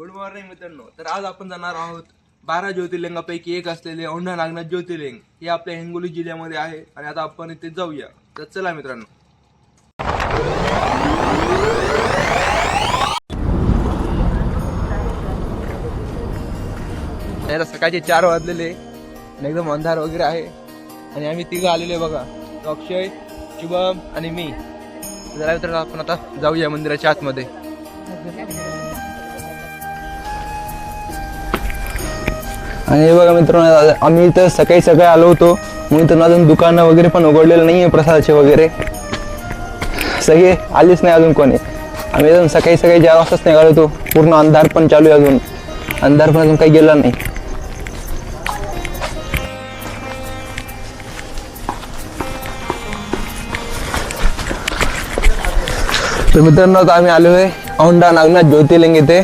Good morning मित्रांनो. तर आज आपण जाणार आहोत 12 ज्योतिर्लिंगापैकी एक असलेले औंढा नागनाथ ज्योतिर्लिंग. हे आपल्या हिंगोली जिल्ह्यामध्ये आहे आणि आता आपण इथे जाऊया. तर चला मित्रांनो. आता सकाळचे 4 वाजलेले आणि एकदम अंधार वगैरे आहे आणि आम्ही तिघं आलेले बघा. अक्षय, शुभम आणि मी. जरा मित्रांनो आपण आता जाऊया मंदिराच्या आतमध्ये. आणि हे बघा मित्रांनो, आम्ही इथं सकाळी आलो होतो म्हणून तर अजून दुकानं वगैरे पण उघडलेलं नाही आहे प्रसादाचे वगैरे. सगळे आलीच नाही अजून कोणी. आम्ही अजून सकाळी 4 वाजताच निघालो होतो. पूर्ण अंधार पण चालू आहे, अजून अंधार पण अजून काही गेला नाही. तर मित्रांनो आता आम्ही आलो आहे औंढा नागनाथ ज्योतिर्लिंग इथे.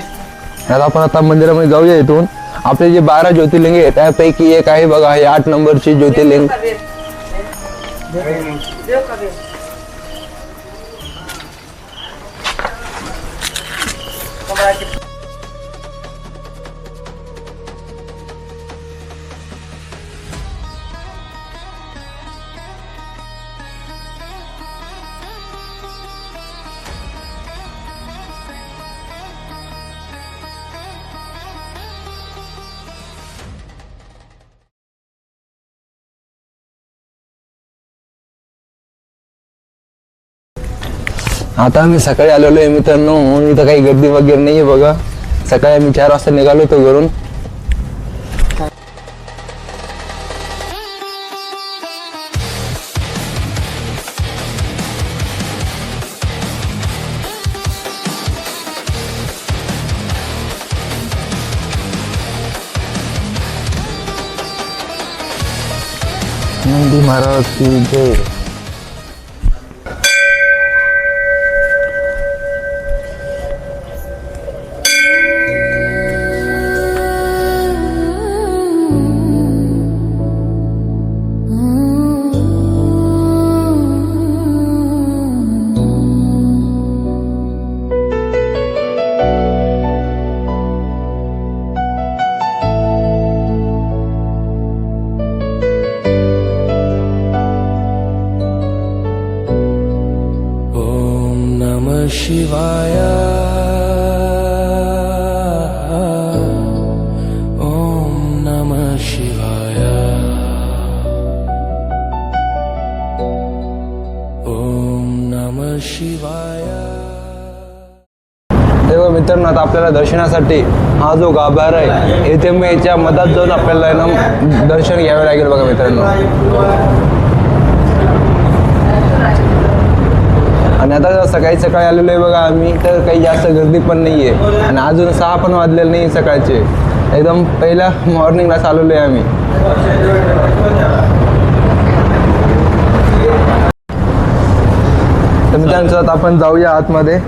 आता आपण मंदिरामध्ये जाऊया. इथून आपले जे 12 ज्योतिर्लिंग आहे त्यापैकी एक आहे बघा, हे 8 नंबरची ज्योतिर्लिंग. आता आम्ही सकाळी आलेलो आहे मित्रांनो, म्हणून इथं काही गर्दी वगैरे नाही आहे बघा. सकाळी आम्ही 4 वाजता निघालो होतो घरून. नंदी महाराज की जय. शिवाय ओम नमः शिवाय ओम नमः शिवाय. तेव्हा मित्रांनो आता आपल्याला दर्शनासाठी हा जो गाभारा आहे इथे मी याच्या मधात जाऊन आपल्याला ना दर्शन घ्यावे लागेल बघा मित्रांनो. आणि आता सकाळी आलेलो आहे बघा आम्ही, तर काही जास्त गर्दी पण नाही आहे आणि अजून 6 पण वाजलेले नाही सकाळचे. एकदम पहिला मॉर्निंगलाच आलेलो आहे आम्ही. तर मित्रांनो आता आपण जाऊया आतमध्ये.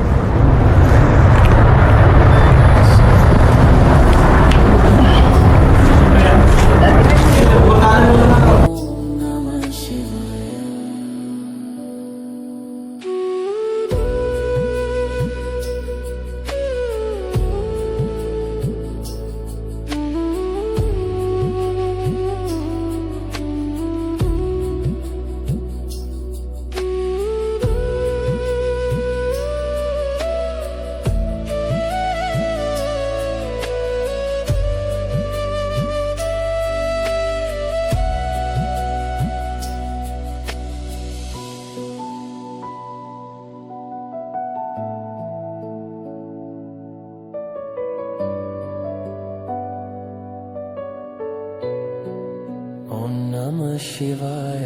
ओम नमः शिवाय.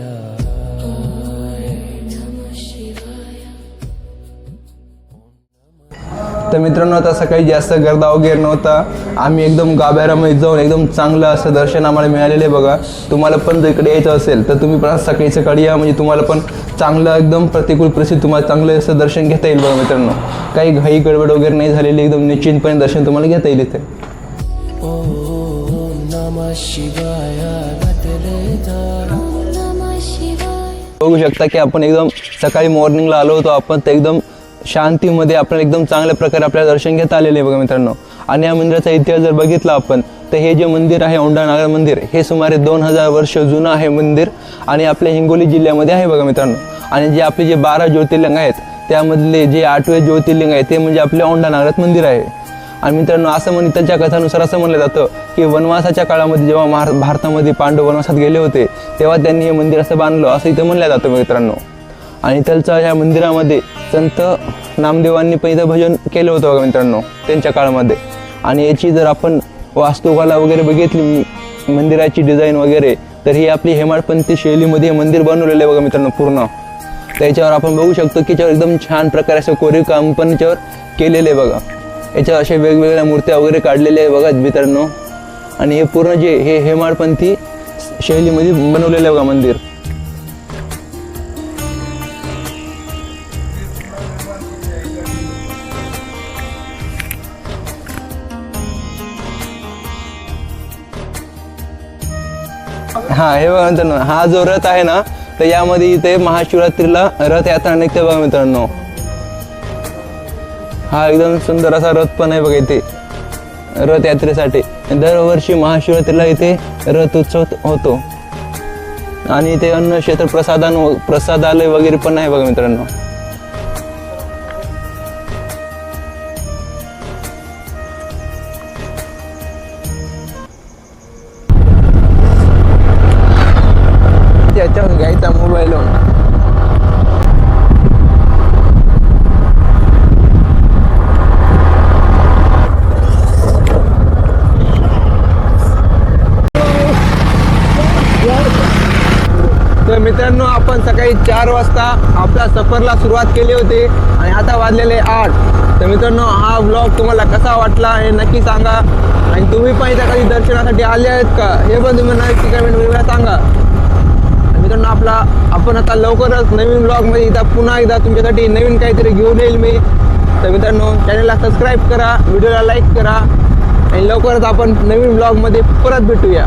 तर मित्रांनो आता सकाळी जास्त गर्दा वगैरे नव्हता. आम्ही एकदम गाभाऱ्यामध्ये जाऊन एकदम चांगलं असं दर्शन आम्हाला मिळालेलं आहे बघा. तुम्हाला पण जर इकडे यायचं असेल तर तुम्ही पण सकाळी या, म्हणजे तुम्हाला पण चांगलं एकदम प्रतिकूल परिस्थिती तुम्हाला चांगलं असं दर्शन घेता येईल बघा मित्रांनो. काही घाई गडबड वगैरे नाही झालेली, एकदम निश्चिंतपणे दर्शन तुम्हाला घेता येईल इथे. ओम नमः शिवाय. बघू शकता की आपण एकदम सकाळी मॉर्निंगला आलो होतो आपण, तर एकदम शांतीमध्ये आपल्याला एकदम चांगल्या प्रकारे आपल्याला दर्शन घेता आलेले आहे बघा मित्रांनो. आणि या मंदिराचा इतिहास जर बघितला आपण तर हे जे मंदिर आहे औंढा नागनाथ मंदिर हे सुमारे 2000 वर्ष जुनं आहे मंदिर आणि आपल्या हिंगोली जिल्ह्यामध्ये आहे बघा मित्रांनो. आणि जे आपले जे 12 ज्योतिर्लिंग आहेत त्यामधले जे 8वे ज्योतिर्लिंग आहे ते म्हणजे आपले औंढा नागनाथ मंदिर आहे. आणि मित्रांनो असं त्यांच्या कथानुसार असं म्हणलं जातं की वनवासाच्या काळामध्ये जेव्हा भारतामध्ये पांडव वनवासात गेले होते तेव्हा त्यांनी हे मंदिर असं बांधलं असं इथं म्हणलं जातं मित्रांनो. आणि त्यांच्या ह्या मंदिरामध्ये संत नामदेवांनी पण इथं भजन केलं होतं बघा मित्रांनो त्यांच्या काळामध्ये. आणि याची जर आपण वास्तुकला वगैरे बघितली मंदिराची डिझाईन वगैरे तर ही आपली हेमाडपंथी शैलीमध्ये हे मंदिर बनवलेलं आहे बघा मित्रांनो पूर्ण. त्याच्यावर आपण बघू शकतो की याच्यावर एकदम छान प्रकारे असं कोरीव काम पण याच्यावर केलेलं आहे बघा. याच्यावर अशा वेगवेगळ्या मूर्त्या वगैरे काढलेल्या आहे बघा मित्रांनो. आणि हे पूर्ण जे हे हेमाडपंथी शैलीमध्ये बनवलेलं आहे बघा मंदिर. हा हे बघा मित्रांनो हा जो रथ आहे ना तर यामध्ये इथे महाशिवरात्रीला रथयात्रा निघते बघा मित्रांनो. हा एकदम सुंदर असा रथ पण आहे बघा इथे रथयात्रेसाठी. दरवर्षी महाशिवरात्रीला इथे रथ उत्सव होतो. आणि इथे अन्न क्षेत्र प्रसादालय वगैरे पण आहे बघा मित्रांनो. त्याच्यावर घ्यायचा मोबाईल तर मित्रांनो आपण सकाळी 4 वाजता आपल्या सफरला सुरुवात केली होती आणि आता वाजलेले 8. तर मित्रांनो हा व्लॉग तुम्हाला कसा वाटला हे नक्की सांगा. आणि तुम्ही पण इथं कधी दर्शनासाठी आले आहेत का हे पण तुम्ही नक्की कमेंटमध्ये सांगा. मित्रांनो आपण आता लवकरच नवीन ब्लॉगमध्ये इथं पुन्हा एकदा तुमच्यासाठी नवीन काहीतरी घेऊन येईल मी. तर मित्रांनो चॅनलला सबस्क्राईब करा, व्हिडिओला लाईक करा आणि लवकरच आपण नवीन ब्लॉगमध्ये परत भेटूया.